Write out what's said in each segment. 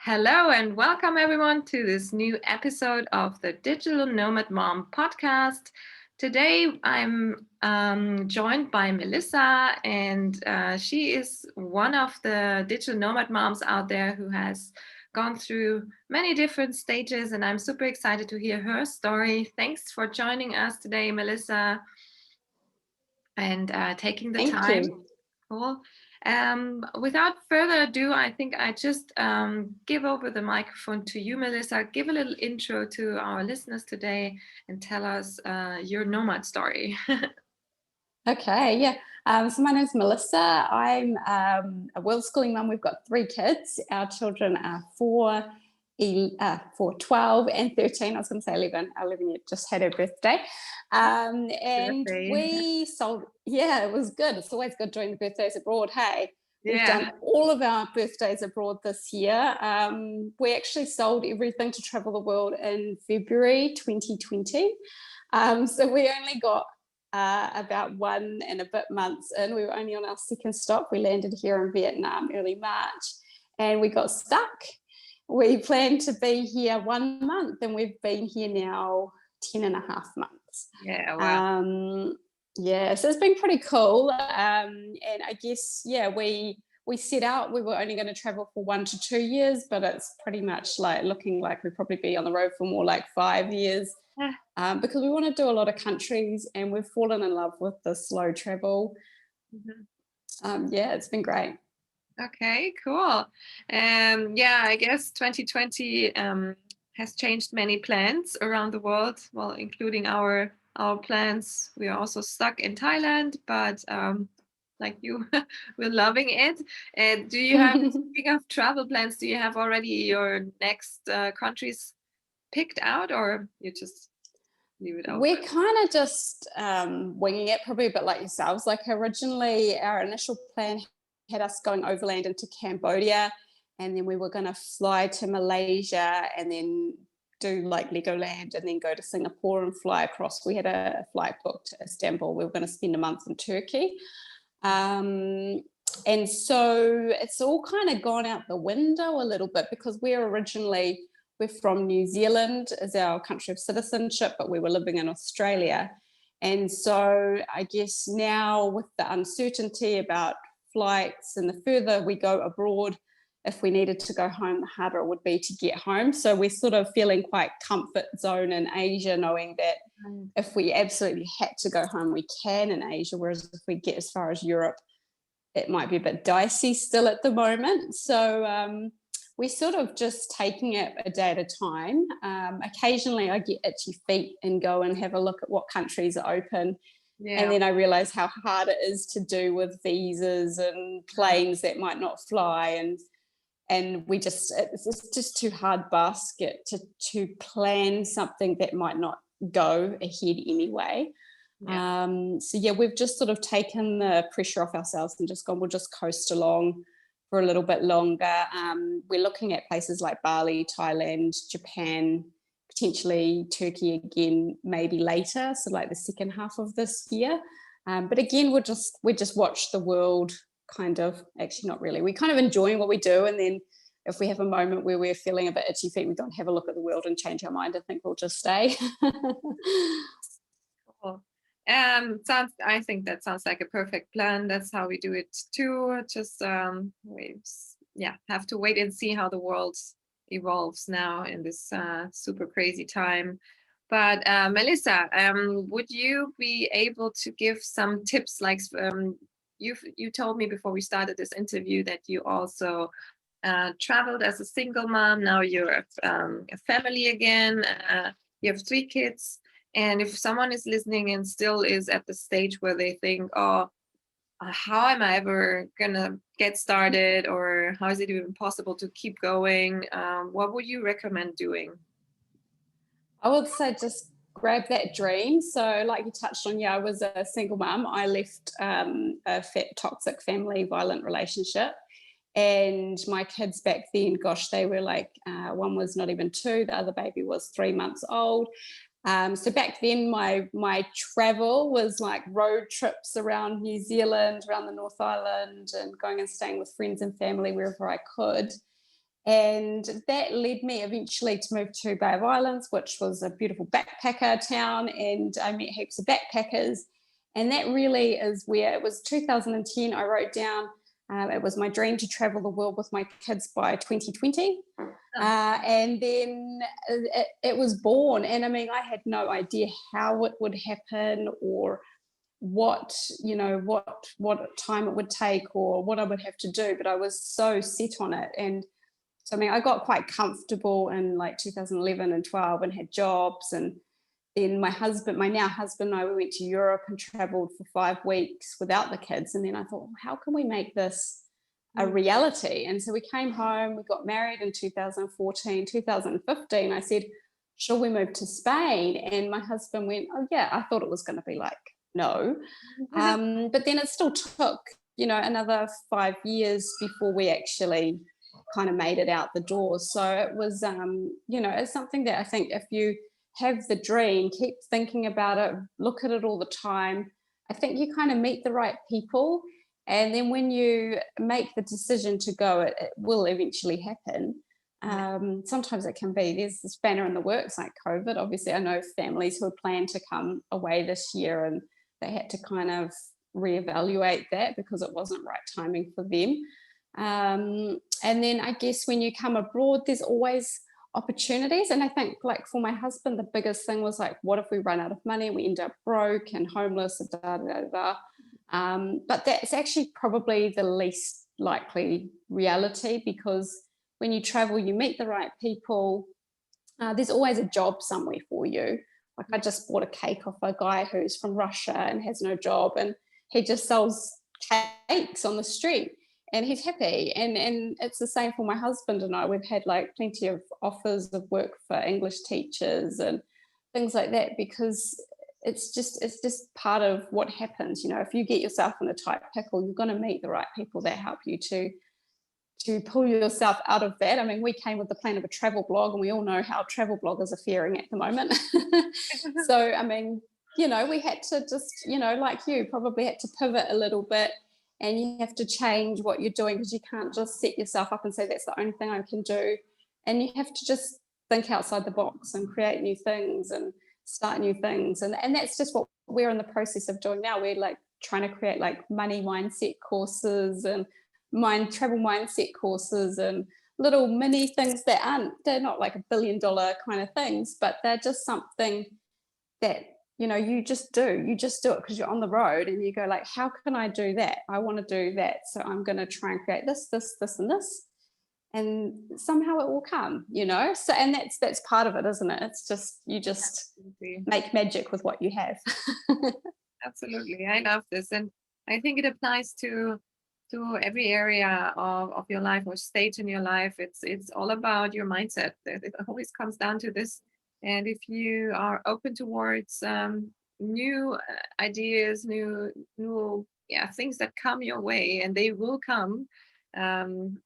Hello and welcome everyone to this new episode of the Digital Nomad Mom podcast. Today I'm joined by Melissa, and she is one of the digital nomad moms out there who has gone through many different stages, and I'm super excited to hear her story. Thanks for joining us today, Melissa, and taking the Thank time. you. Cool. Without further ado, I think I just give over the microphone to you, Melissa. Give a little intro to our listeners today and tell us your nomad story. Okay, yeah. So my name's Melissa. I'm a Worldschooling mum. We've got 3 kids. Our children are 4, 12 and 13. I was going to say 11. 11 just had her birthday. And Birthday. we sold, yeah, it was good. It's always good doing the birthdays abroad. Hey, we've Yeah. done all of our birthdays abroad this year. We actually sold everything to travel the world in February 2020. So we only got about 1 and a bit months in. We were only on our second stop. We landed here in Vietnam early March and we got stuck. We planned to be here 1 month and we've been here now 10 and a half months. Yeah, wow. Yeah, so it's been pretty cool. And I guess, yeah, we set out, we were only going to travel for 1 to 2 years, but it's pretty much like looking like we'd probably be on the road for more like 5 years. Because we want to do a lot of countries and we've fallen in love with the slow travel. Yeah, it's been great. Okay, cool. Yeah, I guess 2020 has changed many plans around the world, well, including our plans. We are also stuck in Thailand, but like you, we're loving it. And do you have, speaking of travel plans, do you have already your next countries picked out, or you just leave it open? We're kind of just winging it, probably a bit like yourselves. Like originally, our initial plan had us going overland into Cambodia, and then we were going to fly to Malaysia and then do like Legoland and then go to Singapore and fly across. We had a flight booked to Istanbul. We were going to spend a month in Turkey. And so it's all kind of gone out the window a little bit because we're from New Zealand as our country of citizenship, but we were living in Australia. And so I guess now with the uncertainty about flights and the further we go abroad, if we needed to go home, the harder it would be to get home. So we're sort of feeling quite comfort zone in Asia, knowing that if we absolutely had to go home, we can in Asia, whereas if we get as far as Europe, it might be a bit dicey still at the moment. So we're sort of just taking it a day at a time. Occasionally I get itchy feet and go and have a look at what countries are open. Yeah. And then I realize how hard it is to do with visas and planes that might not fly. And it's just too hard basket to plan something that might not go ahead anyway. Yeah. So yeah, we've just sort of taken the pressure off ourselves and just gone, we'll just coast along for a little bit longer. We're looking at places like Bali, Thailand, Japan, potentially Turkey again, maybe later, so like the second half of this year. But again, we just watch the world kind of, actually not really, we're kind of enjoying what we do, and then if we have a moment where we're feeling a bit itchy feet, we don't have a look at the world and change our mind. I think we'll just stay. Cool. I think that sounds like a perfect plan. That's how we do it too. Just have to wait and see how the world evolves now in this super crazy time. But Melissa, would you be able to give some tips? Like you told me before we started this interview that you also traveled as a single mom. Now you're a family again. You have 3 kids. And if someone is listening and still is at the stage where they think, oh, how am I ever going to get started? Or how is it even possible to keep going? What would you recommend doing? I would say just grab that dream. So like you touched on, yeah, I was a single mom. I left a toxic family violent relationship. And my kids back then, gosh, they were like, one was not even 2, the other baby was 3 months old. So back then my travel was like road trips around New Zealand, around the North Island, and going and staying with friends and family wherever I could. And that led me eventually to move to Bay of Islands, which was a beautiful backpacker town, and I met heaps of backpackers. And that really is where it was 2010. I wrote down it was my dream to travel the world with my kids by 2020. And then it was born. And I mean, I had no idea how it would happen or what time it would take or what I would have to do, but I was so set on it. And so I mean, I got quite comfortable in like 2011 and 12 and had jobs. And then my now husband and I, we went to Europe and traveled for 5 weeks without the kids. And then I thought, well, how can we make this a reality? And so we came home, we got married in 2014, 2015. I said, shall we move to Spain? And my husband went, oh yeah, I thought it was going to be like, no. But then it still took, another 5 years before we actually kind of made it out the door. So it was, it's something that I think if you have the dream, keep thinking about it, look at it all the time, I think you kind of meet the right people. And then when you make the decision to go, it will eventually happen. Sometimes it can be, there's this spanner in the works like COVID. Obviously, I know families who had planned to come away this year and they had to kind of reevaluate that because it wasn't right timing for them. And then I guess when you come abroad, there's always opportunities. And I think like for my husband, the biggest thing was like, what if we run out of money? We end up broke and homeless and da, da, da, da. But that's actually probably the least likely reality, because when you travel, you meet the right people. There's always a job somewhere for you. Like I just bought a cake off a guy who's from Russia and has no job, and he just sells cakes on the street and he's happy. And it's the same for my husband and I. We've had like plenty of offers of work for English teachers and things like that, because it's just part of what happens. If you get yourself in a tight pickle, you're going to meet the right people that help you to pull yourself out of that. I mean, we came with the plan of a travel blog, and we all know how travel bloggers are faring at the moment. So, I mean, we had to just, like you, probably had to pivot a little bit, and you have to change what you're doing, because you can't just set yourself up and say, that's the only thing I can do. And you have to just think outside the box and create new things and start new things. And that's just what we're in the process of doing now. We're like trying to create like money mindset courses and travel mindset courses and little mini things they're not like $1 billion kind of things, but they're just something that you just do it because you're on the road and you go like, how can I do that? I want to do that, so I'm going to try and create this and this, and somehow it will come. So, and that's part of it, isn't it? It's just you just Absolutely. make magic with what you have. Absolutely, I love this, and I think it applies to every area of your life or stage in your life. It's all about your mindset. It always comes down to this. And if you are open towards new ideas, new things that come your way, and they will come, then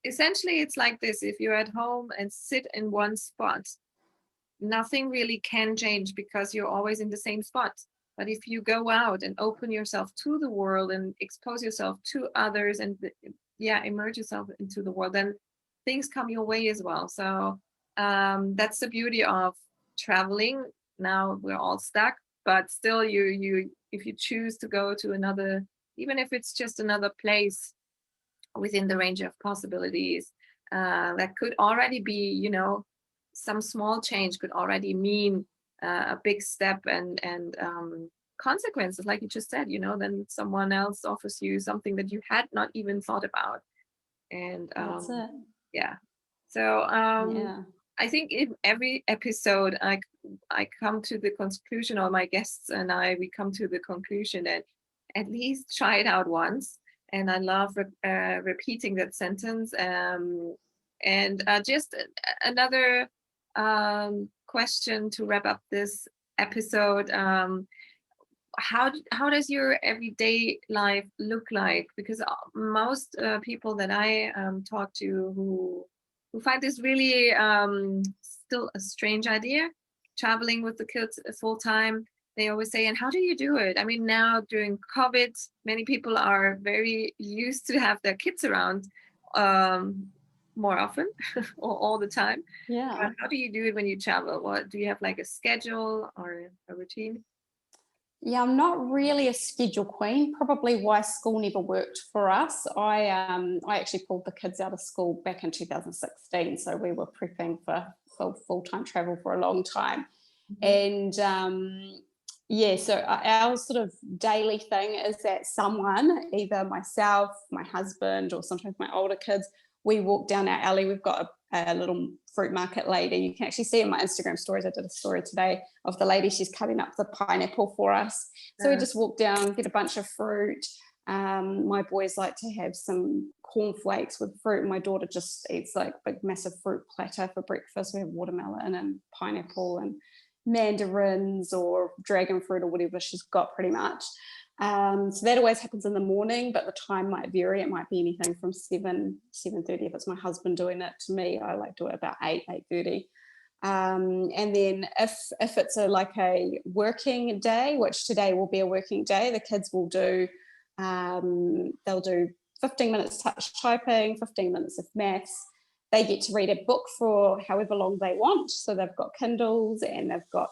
essentially it's like this. If you're at home and sit in one spot, nothing really can change because you're always in the same spot. But if you go out and open yourself to the world and expose yourself to others and immerse yourself into the world, then things come your way as well. So that's the beauty of traveling. Now we're all stuck, but still you if you choose to go to another, even if it's just another place within the range of possibilities, that could already be, some small change could already mean a big step and consequences, like you just said. Then someone else offers you something that you had not even thought about. And That's it. yeah. So I think in every episode I come to the conclusion, or my guests and we come to the conclusion that at least try it out once. And I love repeating that sentence. And just another question to wrap up this episode. How does your everyday life look like? Because most people that I talk to who find this really still a strange idea, traveling with the kids full time, they always say, and how do you do it? I mean, now during COVID, many people are very used to have their kids around more often or all the time. Yeah. How do you do it when you travel? What do you have, like a schedule or a routine? Yeah, I'm not really a schedule queen. Probably why school never worked for us. I actually pulled the kids out of school back in 2016, so we were prepping for full-time travel for a long time. Mhm. And yeah, so our sort of daily thing is that someone, either myself, my husband, or sometimes my older kids, we walk down our alley. We've got a little fruit market lady. You can actually see in my Instagram stories. I did a story today of the lady. She's cutting up the pineapple for us. So we Uh, just walk down, get a bunch of fruit. My boys like to have some cornflakes with fruit. My daughter just eats like a big massive fruit platter for breakfast. We have watermelon and pineapple and mandarins or dragon fruit or whatever she's got pretty much. So that always happens in the morning, but the time might vary. It might be anything from 7:30 if it's my husband doing it. To me, I like to do it about 8:30. And then if it's like a working day, which today will be a working day, the kids will do they'll do 15 minutes touch typing, 15 minutes of maths. They get to read a book for however long they want. So they've got Kindles and they've got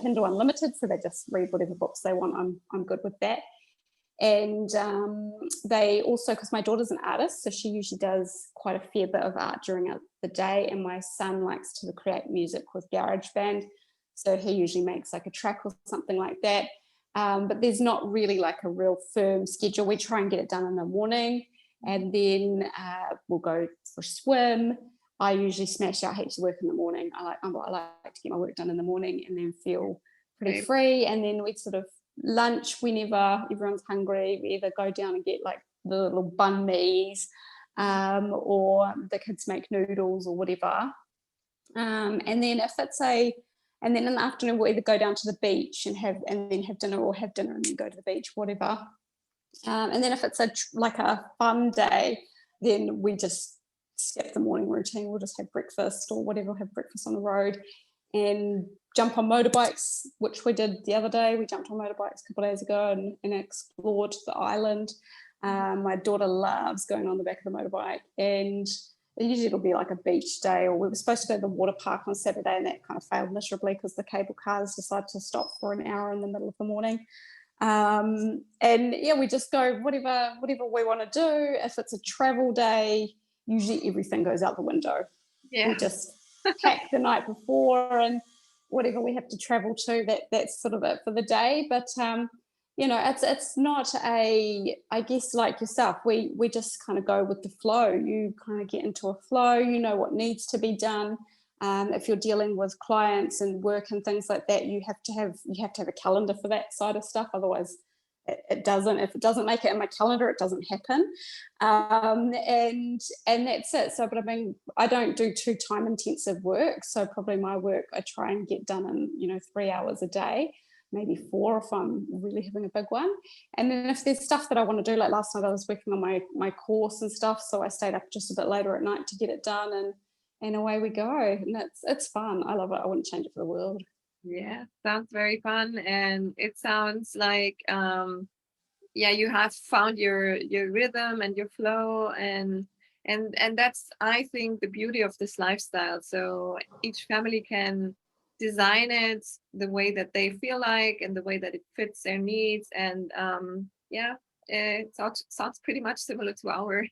Kindle Unlimited, so they just read whatever books they want. I'm good with that. And they also, because my daughter's an artist, so she usually does quite a fair bit of art during the day. And my son likes to create music with GarageBand, so he usually makes like a track or something like that. But there's not really like a real firm schedule. We try and get it done in the morning, and then we'll go for a swim. I usually smash out heaps of work in the morning. I like to get my work done in the morning and then feel pretty right. free. And then we sort of lunch whenever everyone's hungry. We either go down and get like the little bun me's, or the kids make noodles or whatever. And then if it's and then in the afternoon we'll either go down to the beach and then have dinner, or have dinner and then go to the beach, whatever. And then if it's like a fun day, then we just skip the morning routine. We'll just have breakfast or whatever, have breakfast on the road and jump on motorbikes, which we did the other day. We jumped on motorbikes a couple of days ago and explored the island. My daughter loves going on the back of the motorbike, and usually it'll be like a beach day, or we were supposed to go to the water park on Saturday, and that kind of failed miserably because the cable cars decided to stop for an hour in the middle of the morning. And yeah, we just go whatever we want to do. If it's a travel day, usually everything goes out the window. We Yeah. just pack the night before, and whatever we have to travel to, that's sort of it for the day. But it's not I guess like yourself, we just kind of go with the flow. You kind of get into a flow, you know what needs to be done. If you're dealing with clients and work and things like that, you have to have a calendar for that side of stuff. Otherwise, it doesn't. If it doesn't make it in my calendar, it doesn't happen. And that's it. So, but I mean, I don't do too time intensive work. So probably my work I try and get done in 3 hours a day, maybe 4 if I'm really having a big one. And then if there's stuff that I want to do, like last night I was working on my course and stuff, so I stayed up just a bit later at night to get it done, and away we go. And it's fun. I love it. I wouldn't change it for the world. Yeah, sounds very fun, and it sounds like yeah, you have found your rhythm and your flow, and that's, I think, the beauty of this lifestyle. So each family can design it the way that they feel like and the way that it fits their needs. And yeah, it sounds pretty much similar to our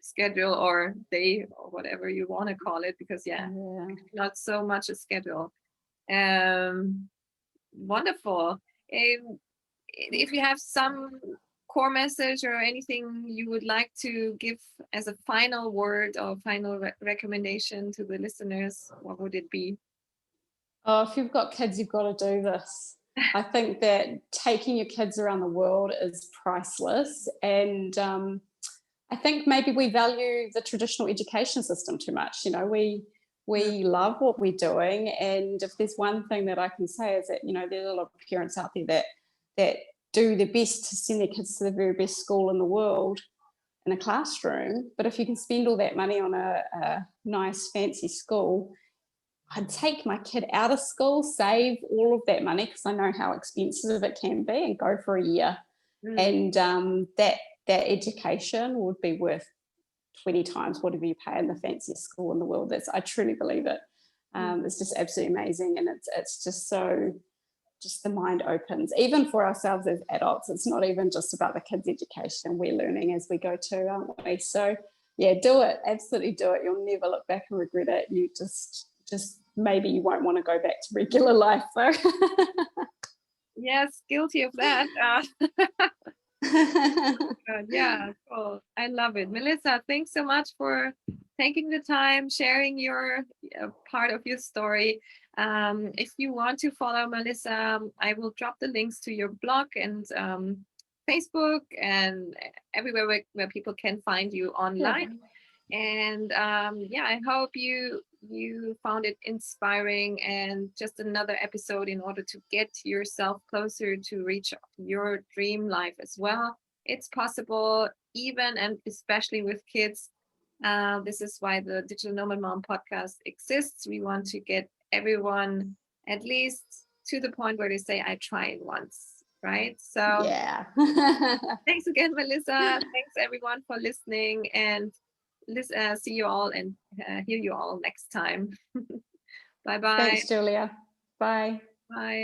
schedule or day or whatever you want to call it, because yeah, Yeah. not so much a schedule. um Wonderful. If you have some core message or anything you would like to give as a final word or final recommendation to the listeners, what would it be? Oh, if you've got kids, you've got to do this. I think that taking your kids around the world is priceless. And I think maybe we value the traditional education system too much. We love what we're doing. And if there's one thing that I can say is that, there's a lot of parents out there that do their best to send their kids to the very best school in the world in a classroom. But if you can spend all that money on a nice, fancy school, I'd take my kid out of school, save all of that money because I know how expensive it can be, and go for a year. Mm, And that education would be worth 20 times whatever you pay in the fanciest school in the world. I truly believe it. It's just absolutely amazing, and it's just so, just the mind opens, even for ourselves as adults. It's not even just about the kids' education. We're learning as we go too, aren't we? So yeah, do it. Absolutely do it. You'll never look back and regret it. You just maybe you won't want to go back to regular life though. Yes, guilty of that. Yeah, cool. I love it. Melissa, thanks so much for taking the time, sharing your part of your story. If you want to follow Melissa, I will drop the links to your blog and Facebook and everywhere where people can find you online. And yeah, I hope you found it inspiring and just another episode in order to get yourself closer to reach your dream life as well. It's possible, even and especially with kids. This is why the Digital Nomad Mom podcast exists. We want to get everyone at least to the point where they say, I tried once, right? So yeah. Thanks again, Melissa. Thanks everyone for listening, and see you all and hear you all next time. Bye-bye. Thanks, Julia. Bye. Bye.